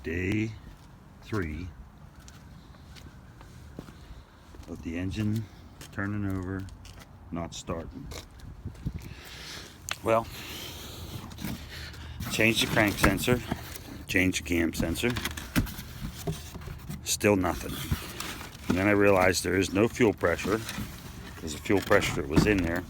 day 3 of the engine turning over, not starting. Well, changed the crank sensor, changed the cam sensor, still nothing. And then I realized there is no fuel pressure, because the fuel pressure that was in there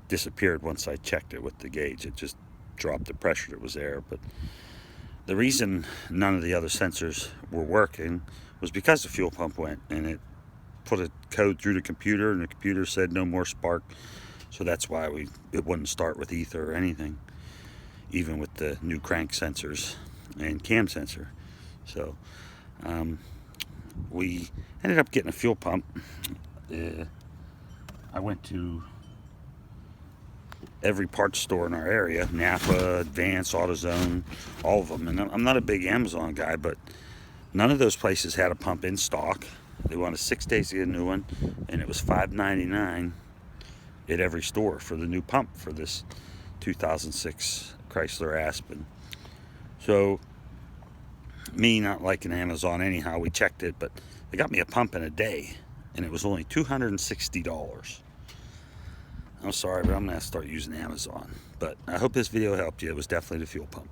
disappeared once I checked it with the gauge. It just dropped the pressure that was there. But the reason none of the other sensors were working was because the fuel pump went, and it put a code through the computer, and the computer said no more spark. So that's why it wouldn't start with ether or anything, even with the new crank sensors and cam sensor. So we ended up getting a fuel pump. I went to every parts store in our area, Napa, Advance, AutoZone, all of them. And I'm not a big Amazon guy, but none of those places had a pump in stock. They wanted 6 days to get a new one, and it was $5.99 at every store for the new pump for this 2006 Chrysler Aspen. So, me not liking Amazon anyhow, we checked it, but they got me a pump in a day, and it was only $260. I'm sorry, but I'm going to start using Amazon. But I hope this video helped you. It was definitely the fuel pump.